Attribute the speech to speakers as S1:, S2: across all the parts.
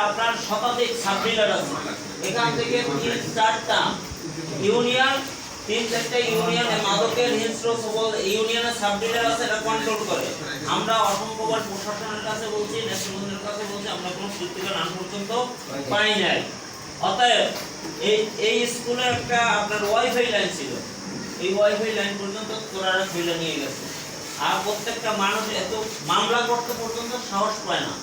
S1: আপনার শতাধিক সাবডিলার আছে এখান থেকে 3-4টা ইউনিয়ন 3-4টা ইউনিয়নে মাদকের হিংস্র সবল ইউনিয়নের সাবডিলার আছে, এটা কন্ট্রোল করে। আমরা অসংখ্যবার প্রশাসনের কাছে বলছি, ন্যাশনালের কাছে বলছি, আমরা কোনো সত্যিকার আন পর্যন্ত পাই নাই। অতএব এই স্কুলে একটা আপনার ওয়াইফাই লাইন ছিল, এই ওয়াইফাই লাইন পর্যন্ত তোরা ফেলে নিয়ে গেছে। আর প্রত্যেকটা মানুষ এত মামলা করতে পর্যন্ত সাহস পায় না,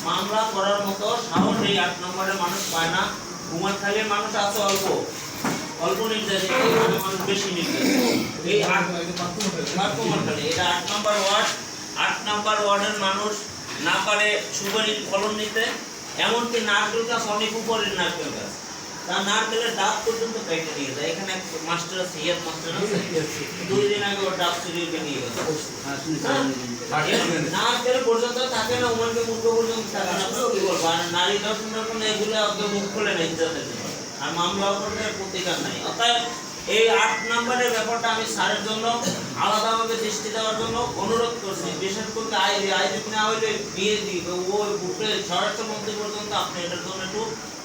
S1: মামলা করার মতো সাহস এই 8 নম্বরের মানুষ পায় না। কুমারখালীর মানুষ আছে অল্প অল্প নির্যাতিত, এখানে মানুষ বেশি নির্যাতিত। এই কুমারখালী এটা 8 নম্বর ওয়ার্ড, 8 নম্বর ওয়ার্ডের মানুষ না পারে সুপারির ফলন নিতে, এমনকি নারকেল গাছ অনেক উপরের নারকেল গাছ, তার নারকেলের ডাব পর্যন্ত কেটে নিয়ে যায়। এখানে মাস্টার আছে, ইয়াদ মাস্টার আছে, 2 দিন আগে ওর ডাব চুরি করে নিয়ে গেছে। নারকেল পর্যন্ত থাকে না, উমানকে মুখ পর্যন্ত থাকে না। কি বলবো, আর নারী দর্শনের কোনো এগুলো আপনার মুখ খুলে নেই ইজ্জতের জন্য, আর মামলা করতে প্রতিকার নাই। অর্থাৎ এই 8 নম্বরের ব্যাপারটা আমি স্যারের জন্য আলাদাভাবে দৃষ্টি দেওয়ার জন্য অনুরোধ করছি। বিশেষ করে আইজিপি না হইলে বিয়ে দিই ওই বুকে স্বরাষ্ট্রমন্ত্রী পর্যন্ত আপনি এটার জন্য একটু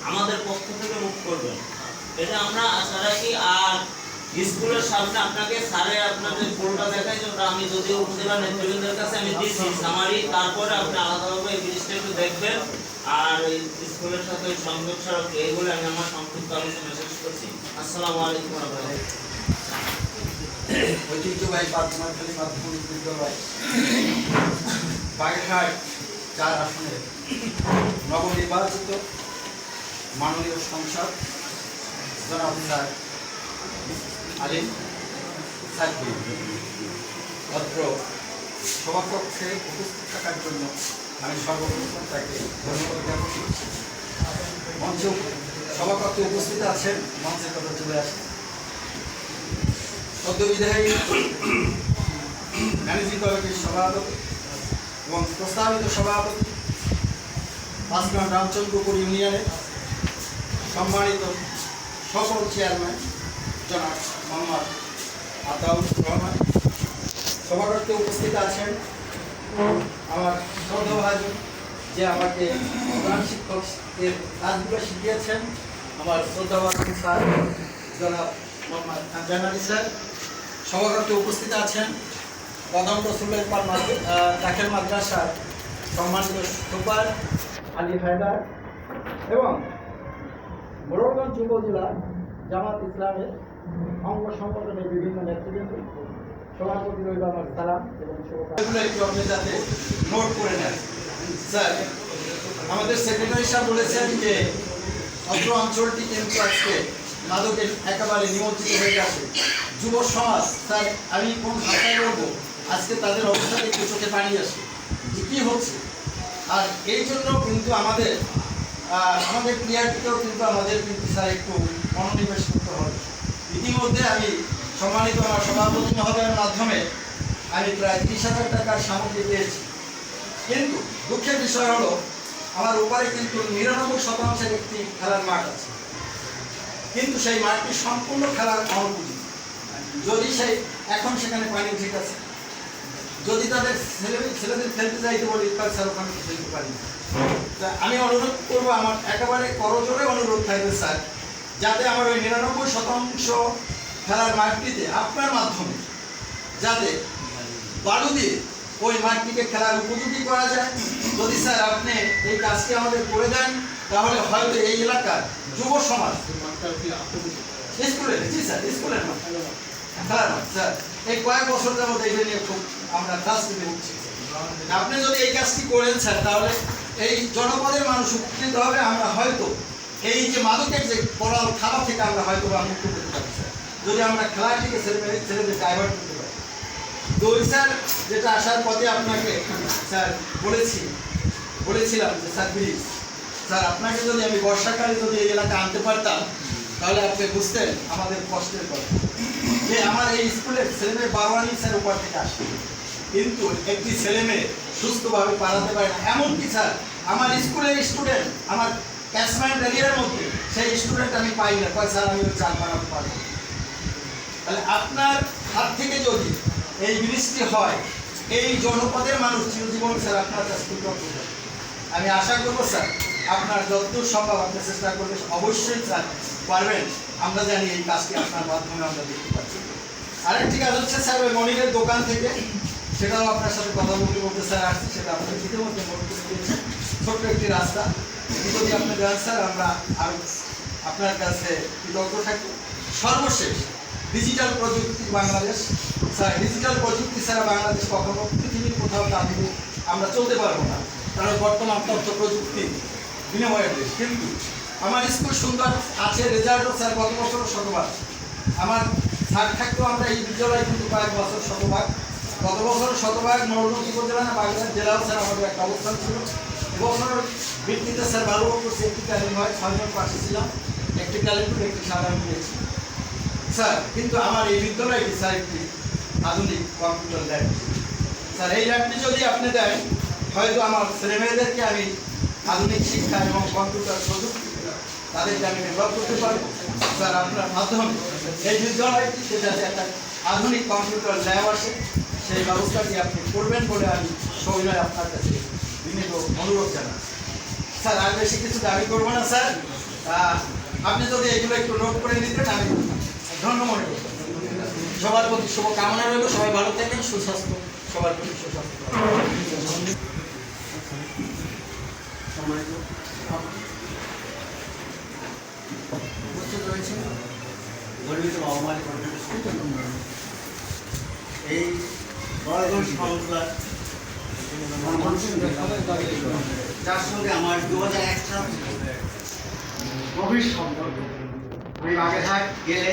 S1: আমাদের পক্ষ থেকে মুখ করবেন, এটা আমরা আশা রাখি। আর স্কুলের সামনে আপনাকে স্যারে আপনাদের ফোনটা দেখাই, যেটা আমি যদিও উপজেলা নেতৃবৃন্দের কাছে আমি দিচ্ছি সামারি, তারপরে আপনি আলাদাভাবে এই জিনিসটা একটু দেখবেন। আর এই স্কুলের সাথে সংযোগ সড়ক এইগুলো আমি আমার সংক্ষিপ্ত আলোচনা শেষ করছি। আসসালামু আলাইকুম ওয়া রাহমাতুল্লাহ।
S2: ঐতিহ্যবাহী কুমারখালী মাধ্যমিক বিদ্যালয় বাগেরহাট 4 আসনের নবনির্বাচিত মাননীয় সংসদ জনাব স্যার আলিম সাইফুল অত্র সভাকক্ষে উপস্থিত থাকার জন্য আমি সর্বপ্রথম তাকে ধন্যবাদ জানাচ্ছি। মঞ্চে সভাকক্ষে উপস্থিত আছেন, মঞ্চের কথা চলে আসেন সদ্যবিদায়ী ম্যানেজিং কমিটির সভাপতি এবং প্রস্তাবিত সভাপতি 5 নং রামচন্দ্রপুর ইউনিয়নের সম্মানিত সকল চেয়ারম্যান জনাব মোহাম্মদ আতাউর রহমান। সভাকক্ষে উপস্থিত আছেন আমার শ্রদ্ধাভাজন যে আমাকে প্রধান শিক্ষকের কাজগুলো শিখিয়েছেন, আমার শ্রদ্ধাভাজন স্যার জনাব মোহাম্মদ খানজান আলী স্যার। সভাকক্ষে উপস্থিত আছেন কদম রসুলের পার দাখিল মাদ্রাসার সম্মানিত সুপার আলী হায়দার এবং মোড়লগঞ্জ উপজেলা জামাত ইসলামের অঙ্গ সংগঠনের বিভিন্ন নেতৃবৃন্দ, সভাপতি রইল আমার সালাম এবং শুভকামনা। একটু আপনি যাতে নোট করে নেন। স্যার, আমাদের সেক্রেটারি সাহেব বলেছেন যে অত্র অঞ্চলটি কিন্তু আজকে মাদকের একেবারে নিমজ্জিত হয়ে গেছে। যুব সমাজ, স্যার আমি কোন ভাষায় বলবো, আজকে তাদের অবস্থা একটু চোখে পানি আসে যে কী হচ্ছে। আর এই জন্য কিন্তু আমাদের ক্রিয়াটিকেও কিন্তু আমাদের কিন্তু স্যার একটু মনোনিবেশ করতে হবে। ইতিমধ্যে আমি সম্মানিত আমার সভাপতি মহোদয়ের মাধ্যমে আমি প্রায় 30,000 টাকার সামগ্রী পেয়েছি, কিন্তু দুঃখের বিষয় হলো আমার ওপারে কিন্তু 99% একটি খেলার মাঠ আছে, কিন্তু সেই মাঠটি সম্পূর্ণ খেলার অনুপযোগী। যদি সেই এখন সেখানে পানি উঠে গেছে, যদি তাদের ছেলেদের খেলতে যাইতে বলি তার স্যার ওখানে খেলতে পারি। আমি অনুরোধ করবো, আমার একেবারে করজোরে অনুরোধ থাকবে স্যার, যাতে আমার ওই 99% খেলার মাঠটিতে আপনার মাধ্যমে যাতে বালু দিয়ে ওই মাঠটিকে খেলার উপযোগী করা যায়। যদি স্যার আপনি এই কাজটি আমাদের করে দেন, তাহলে হয়তো এই এলাকার যুব সমাজ স্কুলের, জি স্যার স্কুলের মাঠ, খেলার মাঠ স্যার, এই কয়েক বছর যাবত এটা নিয়ে খুব আমরা কাজ করে উঠছি। আপনি যদি এই কাজটি করেন স্যার, তাহলে এই জনপদের মানুষ উপকৃত হবে। আমরা হয়তো এই যে মাদকের যে পড়াল খারাপ থেকে আমরা হয়তো মুক্ত করতে পারি স্যার, যদি আমরা খেলাটিকে ছেলেদের ডাইভার্ট করতে পারি। দই স্যার, যেটা আসার পথে আপনাকে স্যার বলেছিলাম যে স্যার প্লিজ স্যার, আপনাকে যদি আমি বর্ষাকালে যদি এই এলাকা আনতে পারতাম, তাহলে আপনি বুঝতেন আমাদের কষ্টের কথা, যে আমার এই স্কুলের ছেলেমেয়ে বারোয়ানি স্যার উপর থেকে আসে। কিন্তু একটি ছেলে মেয়ে সুস্থভাবে পালাতে পারে না। এমনকি স্যার আমার স্কুলের স্টুডেন্ট, আমার ক্যাশমেন্ট এরিয়ার মধ্যে সেই স্টুডেন্ট আমি পাই না, কয় স্যার আমি চাল পালাতে পারবো। তাহলে আপনার হাত থেকে যদি এই বৃষ্টি হয়, এই জনপদের মানুষ চিরজীবন স্যার আপনার কাছ থেকে কৃতজ্ঞ। আমি আশা করবো স্যার আপনার যতদূর সম্ভব আপনি চেষ্টা করবে, অবশ্যই স্যার পারবেন। আমরা জানি এই কাজটি আপনার মাধ্যমে আমরা দেখতে পাচ্ছি। আরেকটি কাজ হচ্ছে স্যার ওই মনিরের দোকান থেকে, সেটাও আপনার সাথে কথা বলতে বলতে স্যার আসছি, সেটা আপনাদের ইতিমধ্যে মনে করে দিয়েছি। ছোট্ট একটি রাস্তা, এটি যদি আপনি দেন স্যার আমরা আরও আপনার কাছে কৃতজ্ঞ থাকবো। সর্বশেষ ডিজিটাল প্রযুক্তি বাংলাদেশ, স্যার ডিজিটাল প্রযুক্তি ছাড়া বাংলাদেশ কখনো পৃথিবীর কোথাও দাবি আমরা চলতে পারবো না, কারণ বর্তমান তথ্য প্রযুক্তি বিনিময়ের দেশ। কিন্তু আমার স্কুল সুন্দর আছে, রেজাল্টও স্যার গত বছর শতভাগ। আমার স্যার থাকতেও আমরা এই বিদ্যালয়ে কিন্তু কয়েক বছর শতভাগ, গত বছর শতভাগ নবনদী উপজেলা না বাগেরহাট জেলাও স্যার আমাদের একটা অবস্থান ছিল। এবছর ভিত্তিতে স্যার ভালো করছে, একটি ট্যালেন্ট হয় 6 জন পাশে ছিলাম, একটি ট্যালেন্ট একটি সাধারণ পেয়েছি স্যার। কিন্তু আমার এই বিদ্যালয়টি স্যার একটি আধুনিক কম্পিউটার ল্যাব স্যার। এই ল্যাবটি যদি আপনি দেন, হয়তো আমার ছেলেমেয়েদেরকে আমি আধুনিক শিক্ষা এবং কম্পিউটার প্রযুক্তি তাদেরকে আমি ডেভেলপ করতে পারবো স্যার। আপনার মাধ্যমে এই বিদ্যালয়টি যাতে একটা আধুনিক কম্পিউটার ল্যাব আসে, সেই ব্যবস্থাটি আপনি করবেন বলে আমি সবিনয় আপনার কাছে বিনীত অনুরোধ জানাই স্যার। আর বেশি কিছু দাবি করবো না স্যার, আপনি যদি এগুলো একটু নোট করে নিতেন আমি ধন্য মনে করব। সবার প্রতি শুভকামনা রইল, সবাই ভালো থাকেন, সুস্বাস্থ্য, সবার প্রতি সুস্বাস্থ্য। উপস্থিত রয়েছে গর্বিত বাবা-মায়ের এই বড়গঞ্জ সংখ্যার যার সঙ্গে আমার 2001 সাল গভীর সম্পর্ক। আমি বাগেরহাট গেলে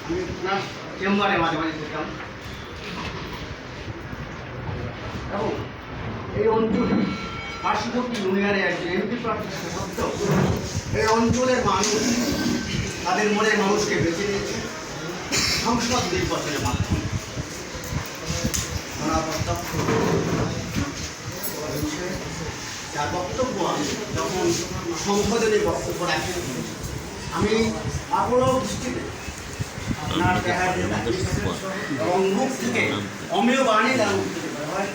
S2: আমি ওনার চেম্বারে মাঝে মাঝে যেতাম, এবং এই অঞ্চলে পার্শ্ববর্তী ইউনিয়নে একজন এমপি প্রার্থী সত্ত্বেও এই অঞ্চলের মানুষ তাদের মনের মানুষকে বেছে নিয়েছে সংসদ নির্বাচনের মাধ্যমে। ওনার বক্তব্য যার বক্তব্য আমি যখন সংসদে বক্তব্য রাখি, আমি আপন দৃষ্টিতে আপনার এবং মুখ থেকে অমেয় বাণী তার মুখ থেকে বের হয়,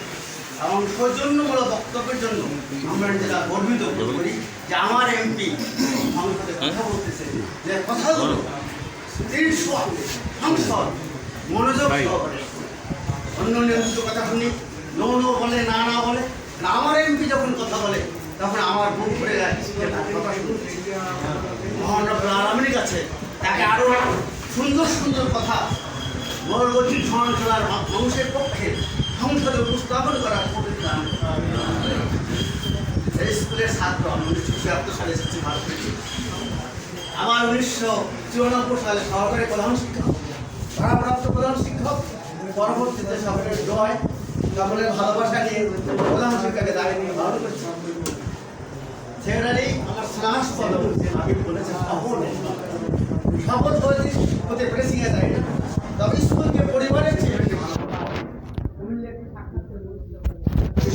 S2: এবং সৌজন্যমূলক বক্তব্যের জন্য আমরা যেটা গর্বিত করি যে আমার এমপি সংসদে কথা বলতেছে, যে কথাগুলো 300 সংসদ মনোযোগ সহকারে অন্য নিয়মিত কথা শুনি, নো নো বলে, না না বলে। আমার এমপি যখন কথা বলে তখন আমার বুক করে যায়, মহান রব্বুল আলামিনের কাছে তাকে আরো সুন্দর সুন্দর কথা মৌলবর্তী সমালোচনার মানুষের পক্ষে সংসদে উপস্থাপন করার এই স্কুলের ছাত্র। আমি 1976 সালে এসেছি ভারতে, আমার 1994 সালে সহকারী প্রধান শিক্ষক, ভারপ্রাপ্ত প্রধান শিক্ষক, পরবর্তীতে সকলের জয়, সকলের ভালোবাসা নিয়ে প্রধান শিক্ষকের দাঁড়িয়ে নিয়ে ভালো করছি। সেখানেই আমার স্নাস পদক আমি বলেছি শপথ হতে প্রেসিংয়ে যায় না, তবে স্কুলকে পরিবারের চেয়ে বেশি ভালো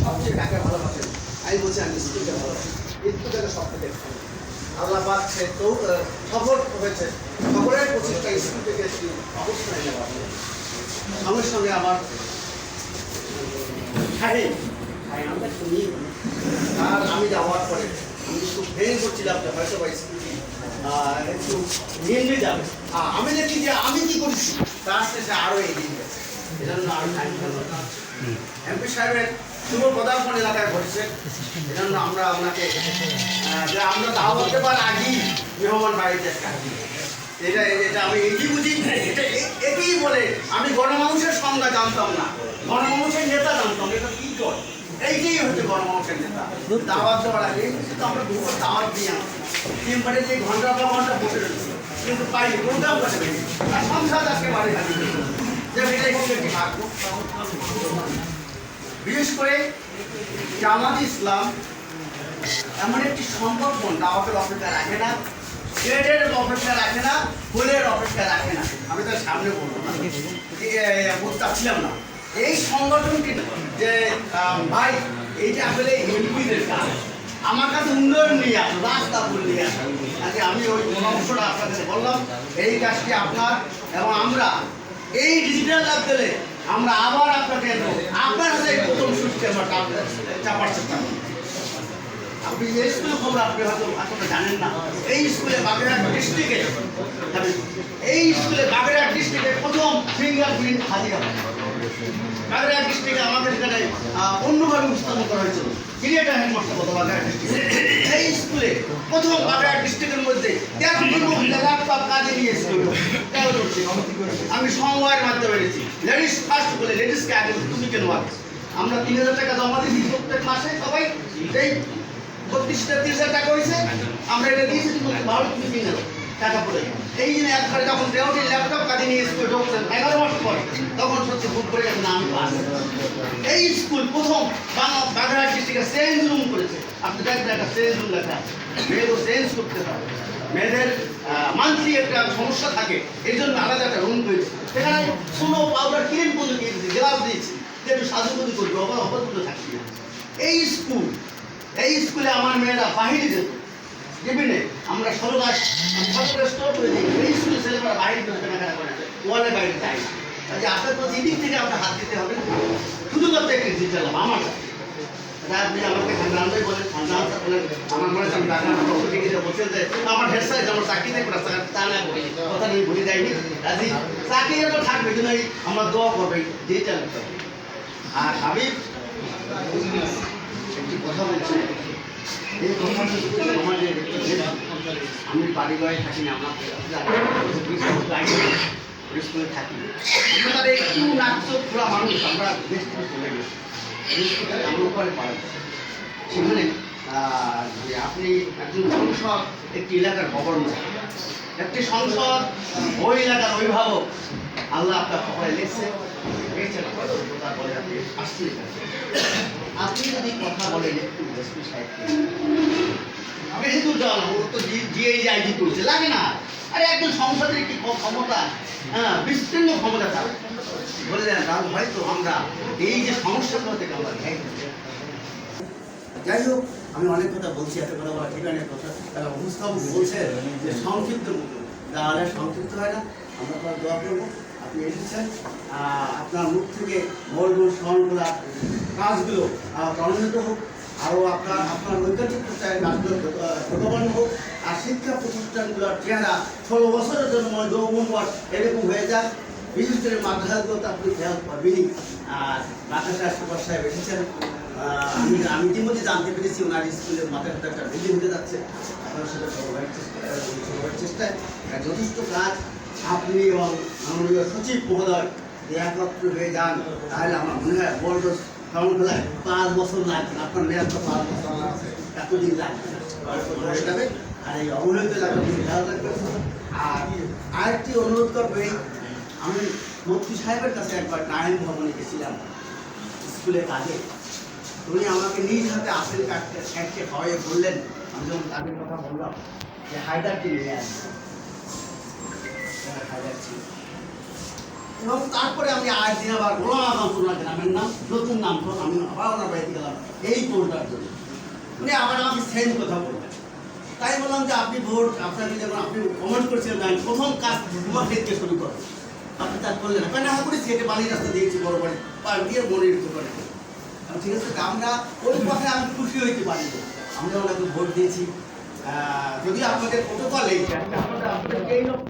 S2: সবচেয়ে কাকে ভালোবাসেন। আমি বলছি আমি স্কুলকে ভালোবাসি, স্কুলটাকে সবথেকে আল্লাহ পাক সে তো সফল হয়েছে, সকলের প্রচেষ্টা স্কুল থেকে একটি অবস্থায় নেওয়া। সঙ্গে সঙ্গে আমার আমরা শুনি, আর আমি যাওয়ার পরে আমি একটু ভেঙে করছিলাম যে হয়তো বা স্কুলটি একটু নিয়ে যাবে। আমি দেখি যে আমি কি করেছি তার শেষে আরও এগিয়ে গেছে। এজন্য আমি এমপি সাহেবের শুভ পদার্পণ এলাকায় ঘটছে, এজন্য আমরা আপনাকে যে আমরা দাওয়াত দেবার আগেই মেহমান বাড়িতে এটা এটা আমি এটি বুঝি, এটা একেই বলে আমি গণমানুষের সংজ্ঞা জানতাম না, গণমানুষের নেতা জানতাম, এটা কি করে এইটাই হচ্ছে গণমানুষের নেতা। দাওয়াত দেওয়ার আগে কিন্তু আমরা দুপুর দাওয়াত দিয়ে তিনবারে যে ঘন্টা পর ঘন্টা বসে রয়েছি, কিন্তু পাইনি প্রোগ্রাম করে পেয়েছি। আর সংসার আজকে বাড়ি হাজির যে এটাই হচ্ছে একটি ভাগ্য। বিশেষ করে জামাত ইসলাম এমন একটি সংগঠন দাওয়াতের অপেক্ষা রাখে না, গ্রেডের অপেক্ষা রাখে না, ফুলের অপেক্ষা রাখে না। আমি তার সামনে বলবো না, বলতে চাচ্ছিলাম না, এই সংগঠনটি যে ভাই এই যে আসলে এমপিদের কাজ আমার কাছে উন্নয়ন নিয়ে আসো রাস্তা বলে নিয়ে আসো আজকে আমি ওই অংশটা আপনাদের বললাম এই কাজটি আপনার এবং আমরা এই ডিজিটাল ল্যাব দিলে আমরা আবার আপনাকে আপনার হাতে প্রথম সুস্থ আমরা চাপার চেষ্টা করি আপনি এই স্কুলের খবর আপনি হয়তো আপনারা জানেন না এই স্কুলে বাগেরহাট ডিস্ট্রিক্টে প্রথম ফিঙ্গারপ্রিন্ট হাজিরা বাগেরহাট ডিস্ট্রিক্টে আমাদের এখানে অন্যভাবে উপস্থাপন করা হয়েছিল ক্রিয়েটার হেডমাস্টার কত বাগেরহাট ডিস্ট্রিক্টে এই স্কুলে প্রথম বাগেরহাট ডিস্ট্রিক্টের মধ্যে ল্যাপটপ কাজে নিয়ে স্কুল আমি সময়ের মাধ্যমে পেরেছি লেডিস ফার্স্ট বলে লেডিসকে আগে তুমি কেন আমরা ৩,০০০ টাকা জমা দিচ্ছি প্রত্যেক মাসে সবাই এই ৩০,০০০ টাকা হয়েছে আমরা এটা দিয়েছি ভালো তুমি কিনে টাকা পড়ে এই জন্য একবার যখন দেওয়াটি ল্যাপটপ কাজে নিয়ে স্কুল ঢুকছেন 11 মাস পরে তখন সত্যি খুব করে গেছে নাম পাস এই স্কুল প্রথম বাগেরহাট ডিস্ট্রিক্টে চেঞ্জ রুম করেছে আপনি দেখবেন একটা চেঞ্জ রুম লেখা মেয়েদের চেঞ্জ করতে হবে মেয়েদের মান্থলি একটা সমস্যা থাকে এই জন্য আলাদা একটা রুম করেছে সেখানে সোনো পাউডার ক্রিম পর্যন্ত দিয়েছি গ্লাস দিয়েছি যে একটু সাজুগুজু করবে অপরগুলো থাকবে এই স্কুলে আমার মেয়েরা বাহিরে যেত টিফিনে আমরা সরকার স্টোর করে দিই এই স্কুলে ছেলেমেয়েরা বাইরে কেনাকাটা করে ওয়ালে বাইরে যাই কাজে আপনার প্রতি এদিক থেকে আপনার হাত দিতে হবে শুধুমাত্র একটি ডিজিটাল আমার আপনি আমাকে খানদানটাই বলেন খানদানটা বলেন আমার মনে হচ্ছে আমি টাকা বলছেন যে আমার হেড সাইজ আমার চাকরিতে তা না বলি কথা নিয়ে ভুলে যায়নি কাজে চাকরি তো থাকবে কিন্তু আমরা দোয়া করবে ডিজিটাল আর হাবিব একটি কথা বলছি এই কথাটা আমাদের আমি বাড়িঘরে থাকি না আমার স্কুলে থাকি আমরা তাদের একটু নাচ খোলা মানুষ আমরা দেশ থেকে চলে গেছি আমার উপরে পাড়া সেখানে যে আপনি একজন সংসদ একটি এলাকার গভর্নর একটি সংসদ ওই এলাকার অভিভাবক আল্লাহ আপনার কপালে লিখছে বলে আপনি আসতে আপনি যদি কথা বলেন একটু এসপি সাহেবকে বেশি দূর যাওয়া না ওর তো জিআইজি করছে লাগে না আরে একজন সংসদের একটি ক্ষমতা হ্যাঁ বিস্তীর্ণ ক্ষমতা থাকে বলে দেন তাহলে হয়তো আমরা এই যে সমস্যাগুলো থেকে আমরা যাই হোক আমি অনেক কথা বলছি এত কথা বলা ঠিক অনেক কথা তারা উপস্থাপক বলছে যে সংক্ষিপ্ত তাহলে সংক্ষিপ্ত হয় না আমরা তো দোয়া করবো আপনি এসেছেন আপনার মুখ থেকে বলবো স্মরণ করা কাজগুলো প্রণীত হোক আরও আপনার ঐকান্তিক কাজগুলো প্রবণ হোক আর শিক্ষা প্রতিষ্ঠানগুলোর চেহারা 16 বছরের জন্য যৌবনবর এরকম হয়ে যাক বিশেষ করে মাদ্রাসাগুলোতে আপনি খেয়াল করবেনই আর মাদ্রাসা সুপার সাহেব এসেছেন আমি ইতিমধ্যে জানতে পেরেছি ওনার স্কুলের মাথায় একটা বিল্ডিং হতে যাচ্ছে আপনার সাথে সবার চেষ্টায় যথেষ্ট কাজ আপনি এবং মাননীয় সচিব মহোদয় একত্র হয়ে যান তাহলে আমার মনে হয় বড় ফর্ম খেলায় 5 বছর লাগবে আপনার মেয়াদ তো 5 বছর এতদিন লাগবে হয়ে যাবে আর এই অবহেলিত এলাকা খেয়াল রাখবে আর আরেকটি অনুরোধ করবে আমি মন্ত্রী সাহেবের কাছে একবার নারায়ণ ভবনে গেছিলাম স্কুলে কাজে উনি আমাকে নিজ হাতে আপেল কাটতে খাওয়াইয়ে বললেন আমি যখন তাদের কথা বললাম যে হায়দারটি নিয়ে আসবে এবং তারপরে আমি আজ দিন আবার গোলাম আজমপুরা গ্রামের নাম নতুন নাম আমি আবার ওনার বাড়িতে গেলাম এই ভোটটার জন্য উনি আবার আমাকে সেম কথা বললেন তাই বললাম যে আপনি ভোট আপনাকে যখন আপনি কমেন্ট করছিলেন আমি প্রথম কাজ তোমার ক্ষেত্রে শুরু করো আপনি তা করলেন না না করেছি এটা বালির রাস্তা দিয়েছি বড় বাড়ি পার দিয়ে মনের দোকানে ঠিক আছে আমরা ওই কথায় আমি খুশি হইতে পারি আমরা ওনাকে ভোট দিয়েছি যদিও আপনাদের প্রোটোকল এই এই রকম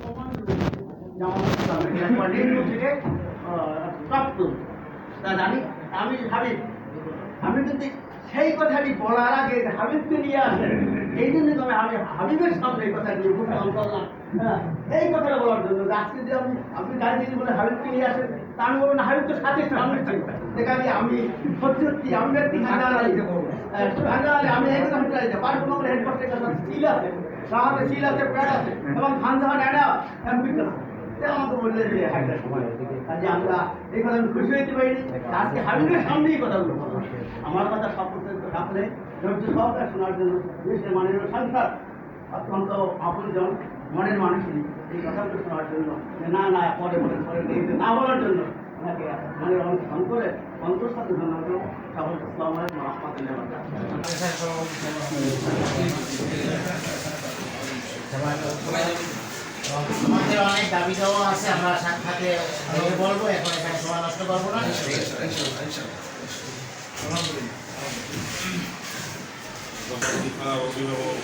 S2: আমি ভাবি আমি কিন্তু সেই কথাটি বলার আগে হাবিবকে নিয়ে আসেন এই জন্য আমি হাবিবের সামনে এই কথা নিয়ে খুব কাম করলাম এই কথাটা বলার জন্য আজকে যে আপনি গাড়ি দিয়ে বলে হাবিবকে নিয়ে আসেন তা আমি বলবো না হাবিব তো সাথে সামনে সেখানে আমি সত্যি আমি একটি ভাঙা আমি একদম পারবো হেডমাস্টারের কাছে স্কিল আছে সাহায্যে সিল আছে প্যাড আছে এবং খানজাহান অ্যাডা কম্পিউটার আমাকে বললেন যে হাইটার সময় কাজে আমরা এই কথা আমি খুশি হইতে পারিনি আজকে হাবিবের সামনেই কথাগুলো বললাম আমার কথা সপরিচিত থাকলে ধৈর্য সহকারে শোনার জন্য দেশের মাননীয় সাংসদ অত্যন্ত আপনজন মনের মানুষই এই কথাগুলো শোনার জন্য না না পরে বলেন পরে না বলার জন্য
S3: ওনাকে মানে অনুষ্ঠান করে অন্তর সাথে ধন্যবাদ সকলকে আসসালামু আলাইকুম ওয়া রাহমাতুল্লাহি ওয়া বারাকাতুহু।
S4: আমাদের অনেক দাবি দেওয়া আছে, আমরা সাক্ষাতে বলবো, এখন এখানে সময় নষ্ট করবো না।
S5: অভিভাবক